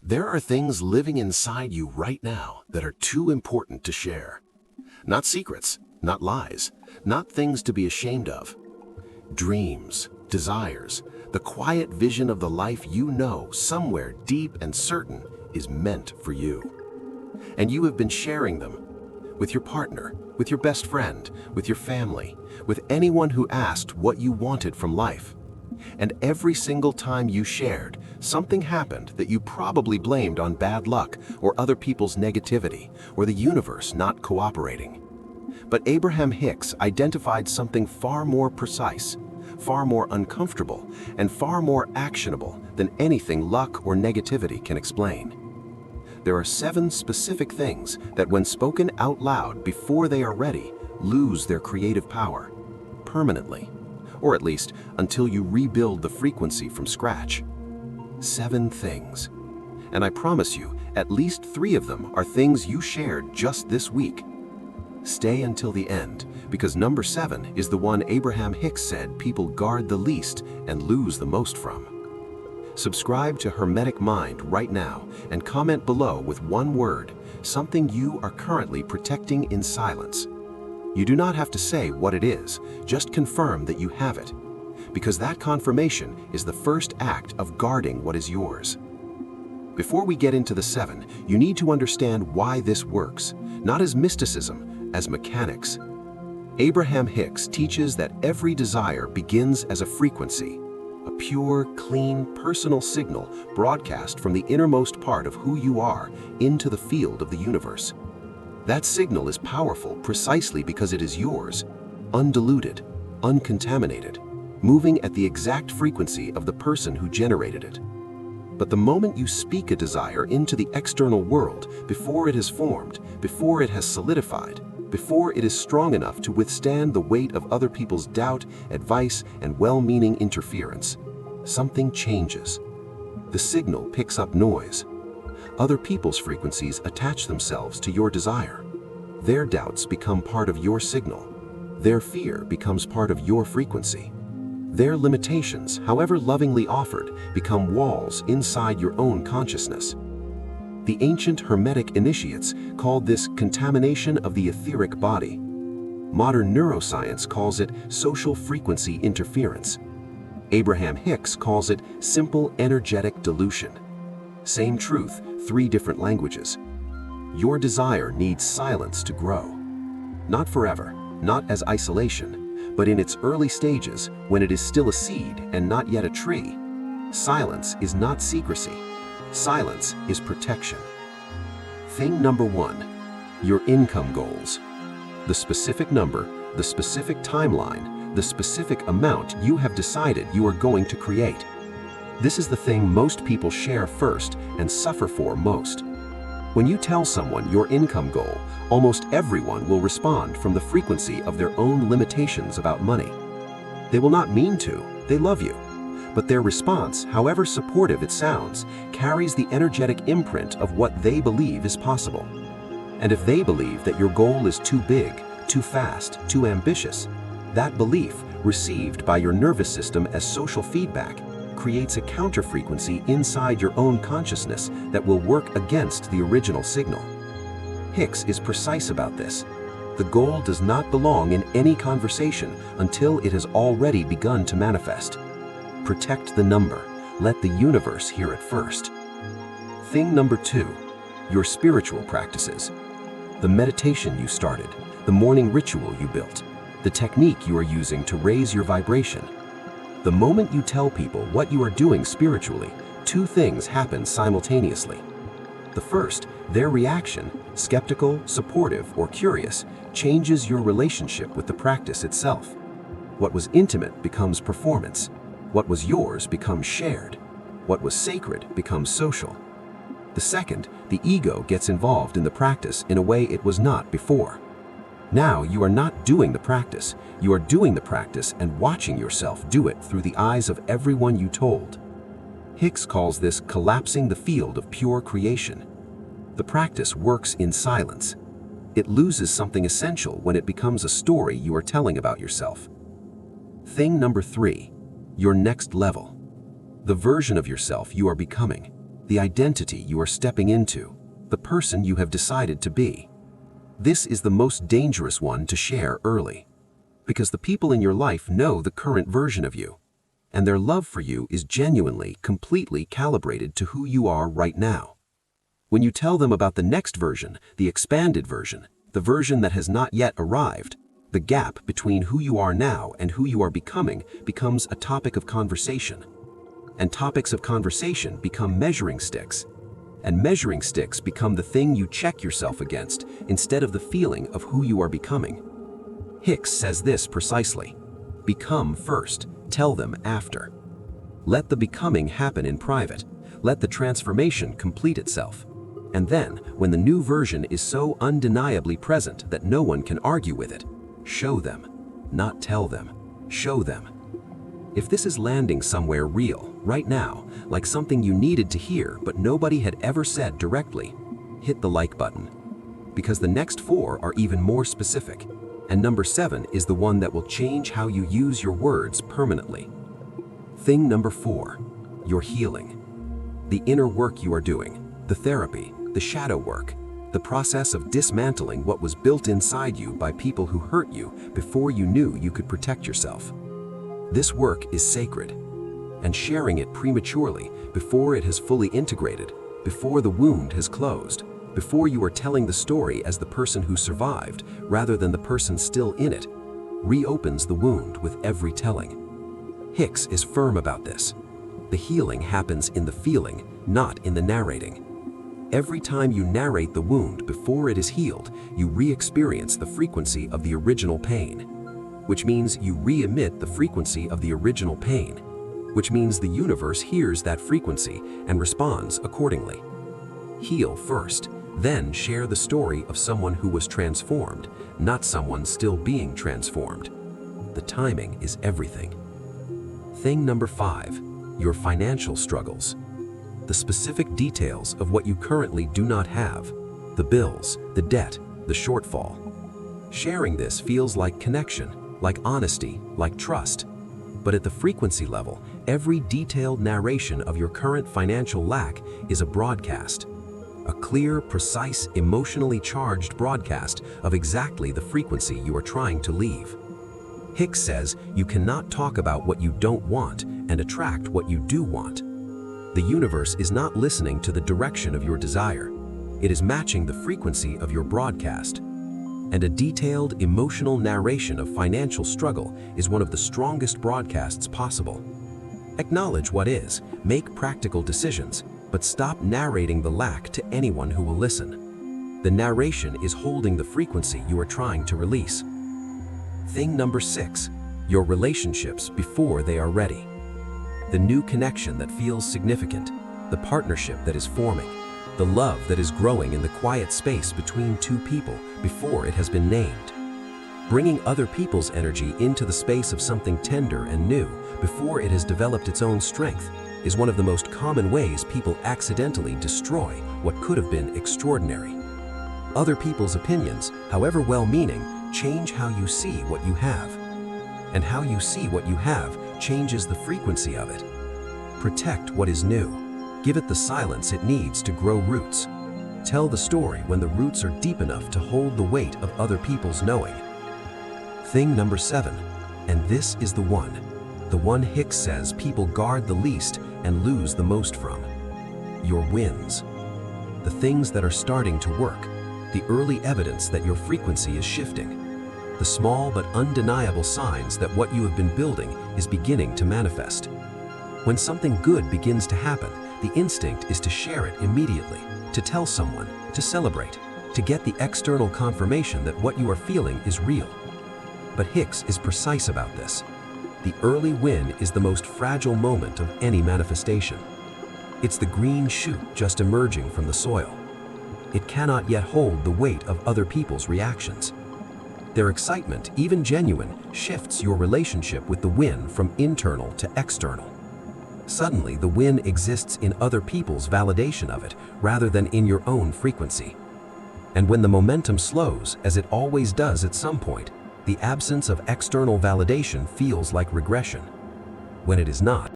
There are things living inside you right now that are too important to share. Not secrets, not lies, not things to be ashamed of. Dreams, desires, the quiet vision of the life you know somewhere deep and certain is meant for you. And you have been sharing them with your partner, with your best friend, with your family, with anyone who asked what you wanted from life. And every single time you shared, something happened that you probably blamed on bad luck or other people's negativity or the universe not cooperating. But Abraham Hicks identified something far more precise, far more uncomfortable, and far more actionable than anything luck or negativity can explain. There are 7 specific things that, when spoken out loud before they are ready, lose their creative power permanently, or at least until you rebuild the frequency from scratch. 7 things. And I promise you, at least 3 of them are things you shared just this week. Stay until the end, because number 7 is the one Abraham Hicks said people guard the least and lose the most from. Subscribe to Hermetic Mind right now and comment below with one word, something you are currently protecting in silence. You do not have to say what it is, just confirm that you have it, because that confirmation is the first act of guarding what is yours. Before we get into the 7, you need to understand why this works, not as mysticism, as mechanics. Abraham Hicks teaches that every desire begins as a frequency, a pure, clean, personal signal broadcast from the innermost part of who you are into the field of the universe. That signal is powerful precisely because it is yours, undiluted, uncontaminated, moving at the exact frequency of the person who generated it. But the moment you speak a desire into the external world, before it has formed, before it has solidified, before it is strong enough to withstand the weight of other people's doubt, advice, and well-meaning interference, something changes. The signal picks up noise. Other people's frequencies attach themselves to your desire. Their doubts become part of your signal. Their fear becomes part of your frequency. Their limitations, however lovingly offered, become walls inside your own consciousness. The ancient Hermetic initiates called this contamination of the etheric body. Modern neuroscience calls it social frequency interference. Abraham Hicks calls it simple energetic dilution. Same truth, 3 different languages. Your desire needs silence to grow. Not forever, not as isolation, but in its early stages, when it is still a seed and not yet a tree. Silence is not secrecy. Silence is protection. Thing number 1, your income goals. The specific number, the specific timeline, the specific amount you have decided you are going to create. This is the thing most people share first and suffer for most. When you tell someone your income goal, almost everyone will respond from the frequency of their own limitations about money. They will not mean to, they love you. But their response, however supportive it sounds, carries the energetic imprint of what they believe is possible. And if they believe that your goal is too big, too fast, too ambitious, that belief, received by your nervous system as social feedback, creates a counter-frequency inside your own consciousness that will work against the original signal. Hicks is precise about this. The goal does not belong in any conversation until it has already begun to manifest. Protect the number. Let the universe hear it first. Thing number 2, your spiritual practices. The meditation you started, the morning ritual you built, the technique you are using to raise your vibration. The moment you tell people what you are doing spiritually, 2 things happen simultaneously. The first, their reaction, skeptical, supportive, or curious, changes your relationship with the practice itself. What was intimate becomes performance. What was yours becomes shared. What was sacred becomes social. The second, the ego gets involved in the practice in a way it was not before. Now you are not doing the practice, you are doing the practice and watching yourself do it through the eyes of everyone you told. Hicks calls this collapsing the field of pure creation. The practice works in silence. It loses something essential when it becomes a story you are telling about yourself. Thing number 3, your next level. The version of yourself you are becoming. the identity you are stepping into, the person you have decided to be. This is the most dangerous one to share early, because the people in your life know the current version of you, and their love for you is genuinely, completely calibrated to who you are right now. When you tell them about the next version, the expanded version, the version that has not yet arrived, the gap between who you are now and who you are becoming becomes a topic of conversation. And topics of conversation become measuring sticks. And measuring sticks become the thing you check yourself against instead of the feeling of who you are becoming. Hicks says this precisely: become first, tell them after. Let the becoming happen in private. Let the transformation complete itself. And then, when the new version is so undeniably present that no one can argue with it, show them. Not tell them. Show them. If this is landing somewhere real, right now, like something you needed to hear but nobody had ever said directly, hit the like button. Because the next 4 are even more specific, and number 7 is the one that will change how you use your words permanently. Thing number 4, your healing. The inner work you are doing, the therapy, the shadow work, the process of dismantling what was built inside you by people who hurt you before you knew you could protect yourself. This work is sacred, and sharing it prematurely, before it has fully integrated, before the wound has closed, before you are telling the story as the person who survived rather than the person still in it, reopens the wound with every telling. Hicks is firm about this. The healing happens in the feeling, not in the narrating. Every time you narrate the wound before it is healed, you re-experience the frequency of the original pain, which means you re-emit the frequency of the original pain, which means the universe hears that frequency and responds accordingly. Heal first, then share the story of someone who was transformed, not someone still being transformed. The timing is everything. Thing number 5, your financial struggles. The specific details of what you currently do not have, the bills, the debt, the shortfall. Sharing this feels like connection, like honesty, like trust. But at the frequency level, every detailed narration of your current financial lack is a broadcast. A clear, precise, emotionally charged broadcast of exactly the frequency you are trying to leave. Hicks says you cannot talk about what you don't want and attract what you do want. The universe is not listening to the direction of your desire. It is matching the frequency of your broadcast. And a detailed, emotional narration of financial struggle is one of the strongest broadcasts possible. Acknowledge what is, make practical decisions, but stop narrating the lack to anyone who will listen. The narration is holding the frequency you are trying to release. Thing number 6, your relationships before they are ready. The new connection that feels significant, the partnership that is forming, the love that is growing in the quiet space between two people before it has been named. Bringing other people's energy into the space of something tender and new before it has developed its own strength is one of the most common ways people accidentally destroy what could have been extraordinary. Other people's opinions, however well-meaning, change how you see what you have. And how you see what you have changes the frequency of it. Protect what is new. Give it the silence it needs to grow roots. Tell the story when the roots are deep enough to hold the weight of other people's knowing. Thing number 7, and this is the one Hicks says people guard the least and lose the most from. Your wins. The things that are starting to work, the early evidence that your frequency is shifting. The small but undeniable signs that what you have been building is beginning to manifest. When something good begins to happen, the instinct is to share it immediately, to tell someone, to celebrate, to get the external confirmation that what you are feeling is real. But Hicks is precise about this. The early win is the most fragile moment of any manifestation. It's the green shoot just emerging from the soil. It cannot yet hold the weight of other people's reactions. Their excitement, even genuine, shifts your relationship with the win from internal to external. Suddenly, the win exists in other people's validation of it rather than in your own frequency. And when the momentum slows, as it always does at some point, the absence of external validation feels like regression. When it is not,